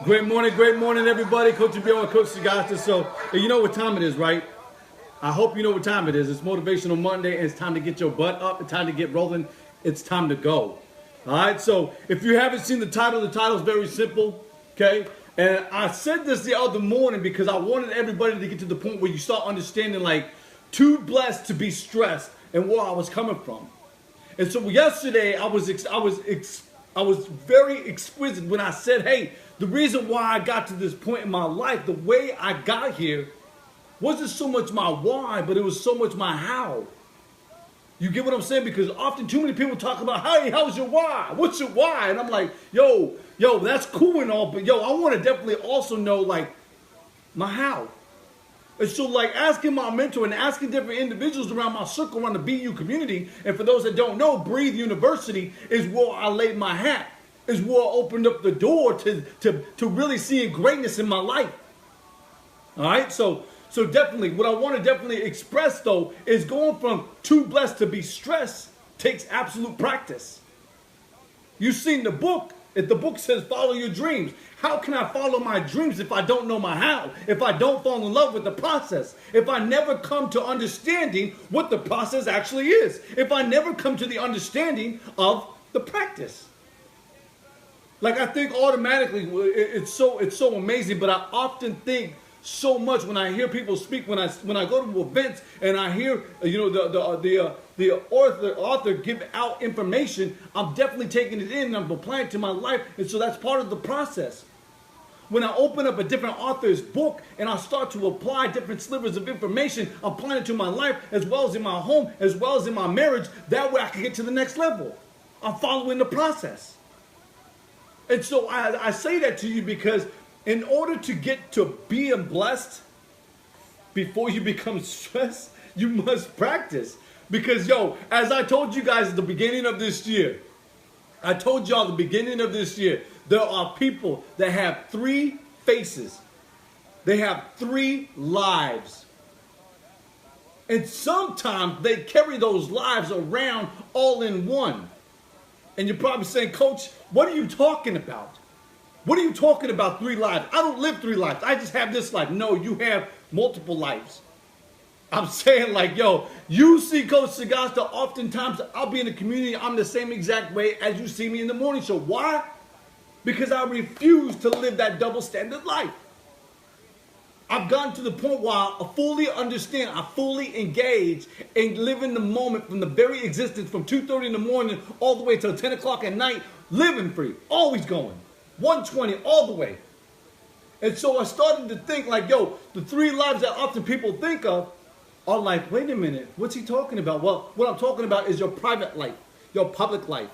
Great morning, everybody. Coach Bill and Coach Sagasta. So, you know what time it is, right? I hope you know what time it is. It's Motivational Monday, and it's time to get your butt up. It's time to get rolling. It's time to go. All right. So, if you haven't seen the title is very simple. Okay. And I said this the other morning because I wanted everybody to get to the point where you start understanding, like, too blessed to be stressed and where I was coming from. And so yesterday I was very exquisite when I said, hey, the reason why I got to this point in my life, the way I got here, wasn't so much my why, but it was so much my how. You get what I'm saying? Because often too many people talk about, hey, how's your why? What's your why? And I'm like, yo, that's cool and all, but yo, I want to definitely also know, like, my how. And so, like, asking my mentor and asking different individuals around my circle, around the BU community, and for those that don't know, Breathe University is where I laid my hat, is where I opened up the door to really seeing greatness in my life. All right? So definitely, what I want to definitely express, though, is going from too blessed to be stressed takes absolute practice. You've seen the book. If the book says follow your dreams, how can I follow my dreams if I don't know my how? If I don't fall in love with the process? If I never come to understanding what the process actually is? If I never come to the understanding of the practice? Like, I think automatically it's so amazing, but I often think so much when I hear people speak, when I go to events and I hear the author give out information, I'm definitely taking it in and I'm applying it to my life, and so that's part of the process. When I open up a different author's book and I start to apply different slivers of information, applying it to my life as well as in my home, as well as in my marriage, that way I can get to the next level. I'm following the process. And so I say that to you because in order to get to being blessed, before you become stressed, you must practice. Because, as I told you guys at the beginning of this year, there are people that have 3 faces. They have 3 lives. And sometimes they carry those lives around all in one. And you're probably saying, Coach, what are you talking about? What are you talking about 3 lives? I don't live 3 lives. I just have this life. No, you have multiple lives. I'm saying, like, you see Coach Sagasta, oftentimes I'll be in the community, I'm the same exact way as you see me in the morning show. Why? Because I refuse to live that double standard life. I've gotten to the point where I fully understand, I fully engage and live in the moment from the very existence from 2:30 in the morning all the way till 10 o'clock at night, living free, always going. 120 all the way. And so I started to think, like, the 3 lives that often people think of are like, wait a minute, what's he talking about? Well, what I'm talking about is your private life, your public life,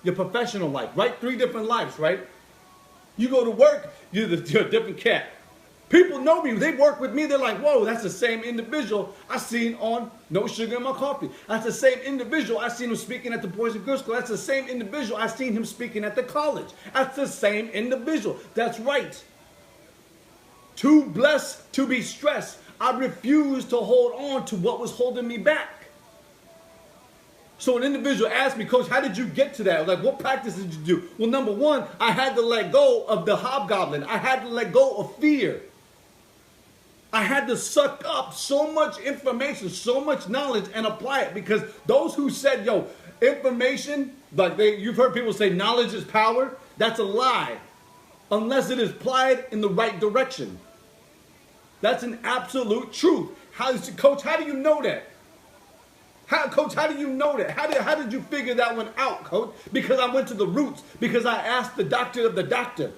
your professional life, right? 3 different lives, right? You go to work, you're a different cat. People know me. They work with me. They're like, whoa, that's the same individual I seen on No Sugar in My Coffee. That's the same individual I seen him speaking at the Boys and Girls School. That's the same individual I seen him speaking at the college. That's the same individual. That's right. Too blessed to be stressed. I refused to hold on to what was holding me back. So an individual asked me, Coach, how did you get to that? Like, what practice did you do? Well, number 1, I had to let go of the hobgoblin. I had to let go of fear. I had to suck up so much information, so much knowledge, and apply it. Because those who said, information, like you've heard people say knowledge is power, that's a lie. Unless it is applied in the right direction. That's an absolute truth. Coach, how do you know that? Coach, how do you know that? How did you figure that one out, Coach? Because I went to the roots. Because I asked the doctor of the doctor.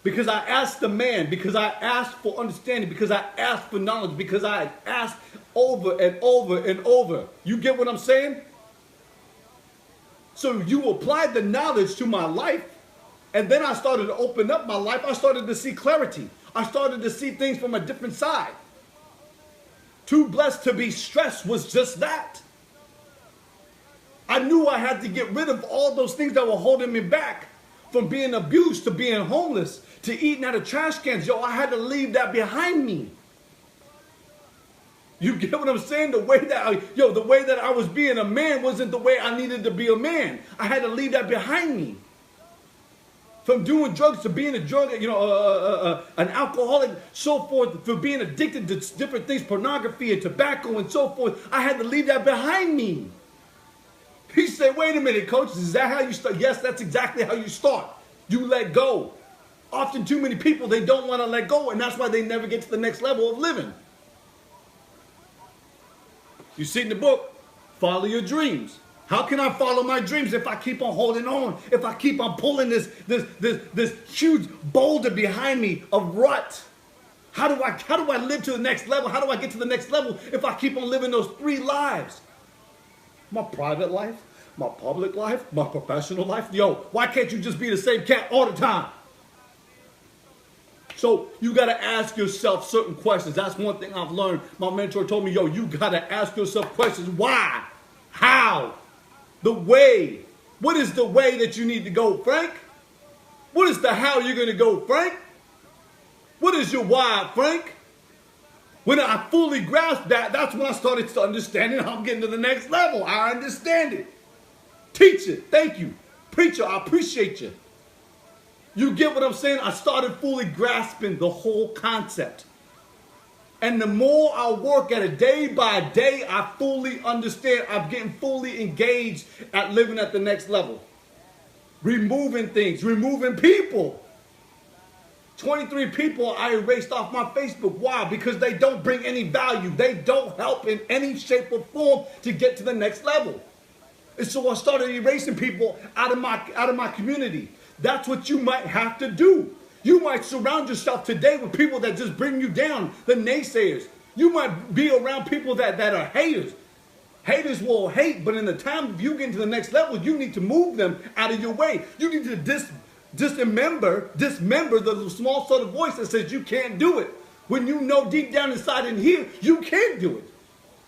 Because I asked the man, because I asked for understanding, because I asked for knowledge, because I asked over and over and over. You get what I'm saying? So you applied the knowledge to my life, and then I started to open up my life. I started to see clarity. I started to see things from a different side. Too blessed to be stressed was just that. I knew I had to get rid of all those things that were holding me back. From being abused to being homeless to eating out of trash cans. I had to leave that behind me. You get what I'm saying? The way that I was being a man wasn't the way I needed to be a man. I had to leave that behind me. from doing drugs to being a drug, an alcoholic, so forth, for being addicted to different things, pornography and tobacco and so forth. I had to leave that behind me. He said, wait a minute, coach, is that how you start? Yes, that's exactly how you start. You let go. Often too many people, they don't want to let go, and that's why they never get to the next level of living. You see in the book, follow your dreams. How can I follow my dreams if I keep on holding on? If I keep on pulling this huge boulder behind me of rut? How do I live to the next level? How do I get to the next level if I keep on living those three lives? My private life, my public life, my professional life. Yo, why can't you just be the same cat all the time? So you got to ask yourself certain questions. That's one thing I've learned. My mentor told me, yo, you got to ask yourself questions. Why? How? The way. What is the way that you need to go, Frank? What is the how you're going to go, Frank? What is your why, Frank? When I fully grasped that, that's when I started to understand it. I'm getting to the next level. I understand it. Teach it. Thank you. Preacher, I appreciate you. You get what I'm saying? I started fully grasping the whole concept. And the more I work at it day by day, I fully understand. I'm getting fully engaged at living at the next level. Removing things, removing people. 23 people I erased off my Facebook. Why? Because they don't bring any value. They don't help in any shape or form to get to the next level. And so I started erasing people out of my community. That's what you might have to do. You might surround yourself today with people that just bring you down, the naysayers. You might be around people that are haters. Haters will hate, but in the time you get to the next level, you need to move them out of your way. You need to dismember the small sort of voice that says you can't do it. When you know deep down inside in here, you can't do it.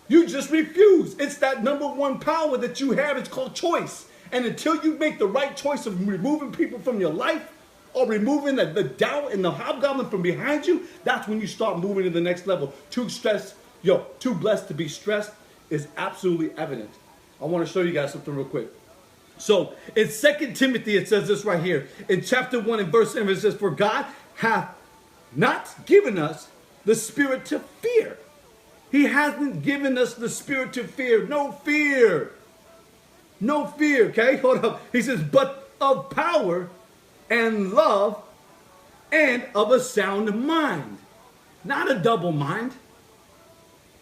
You just refuse. It's that number one power that you have. It's called choice. And until you make the right choice of removing people from your life or removing the doubt and the hobgoblin from behind you, that's when you start moving to the next level. Too blessed to be stressed is absolutely evident. I want to show you guys something real quick. So in 2 Timothy, it says this right here. In chapter 1 and verse 7, it says, for God hath not given us the spirit to fear. He hasn't given us the spirit to fear. No fear. No fear, okay? Hold up. He says, but of power and love and of a sound mind. Not a double mind.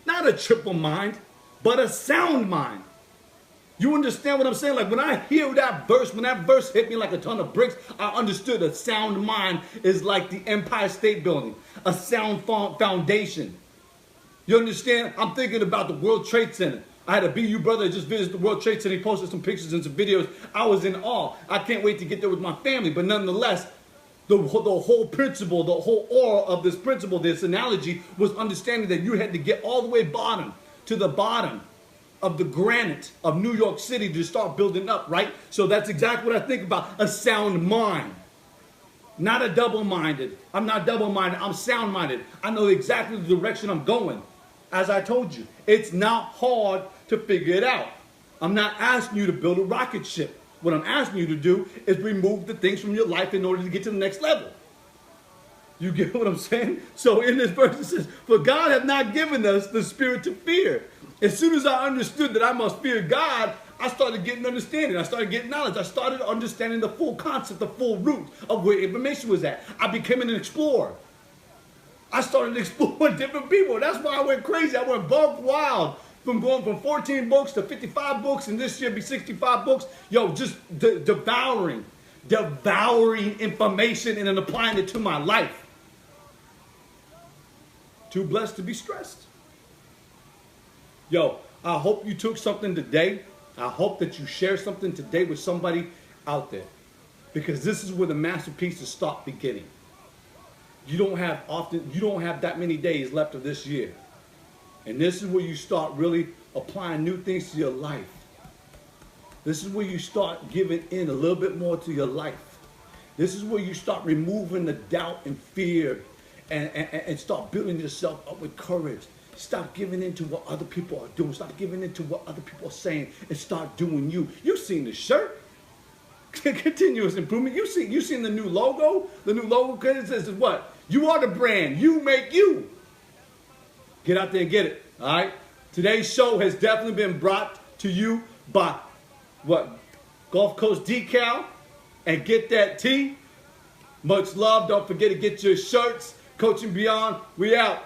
Not a triple mind, but a sound mind. You understand what I'm saying? Like when I hear that verse, when that verse hit me like a ton of bricks, I understood a sound mind is like the Empire State Building, a sound foundation. You understand? I'm thinking about the World Trade Center. I had a BU brother that just visited the World Trade Center. He posted some pictures and some videos. I was in awe. I can't wait to get there with my family. But nonetheless, the whole principle, the whole aura of this principle, this analogy, was understanding that you had to get all the way to the bottom of the granite of New York City to start building up, right? So that's exactly what I think about, a sound mind. Not a double-minded. I'm not double-minded. I'm sound-minded. I know exactly the direction I'm going. As I told you, it's not hard to figure it out. I'm not asking you to build a rocket ship. What I'm asking you to do is remove the things from your life in order to get to the next level. You get what I'm saying? So in this verse it says, for God hath not given us the spirit to fear. As soon as I understood that I must fear God, I started getting understanding. I started getting knowledge. I started understanding the full concept, the full root of where information was at. I became an explorer. I started exploring different people. That's why I went crazy. I went buck wild from going from 14 books to 55 books, and this year be 65 books. Yo, just devouring information and then applying it to my life. Too blessed to be stressed. Yo, I hope you took something today. I hope that you share something today with somebody out there, because this is where the masterpieces start beginning. You don't have that many days left of this year. And this is where you start really applying new things to your life. This is where you start giving in a little bit more to your life. This is where you start removing the doubt and fear and start building yourself up with courage. Stop giving in to what other people are doing. Stop giving in to what other people are saying and start doing you. You've seen the shirt. continuous improvement. You seen the new logo? The new logo, it says what? You are the brand. You make you. Get out there and get it. All right. Today's show has definitely been brought to you by what? Gulf Coast Decal. And get that tee. Much love. Don't forget to get your shirts. Coaching Beyond. We out.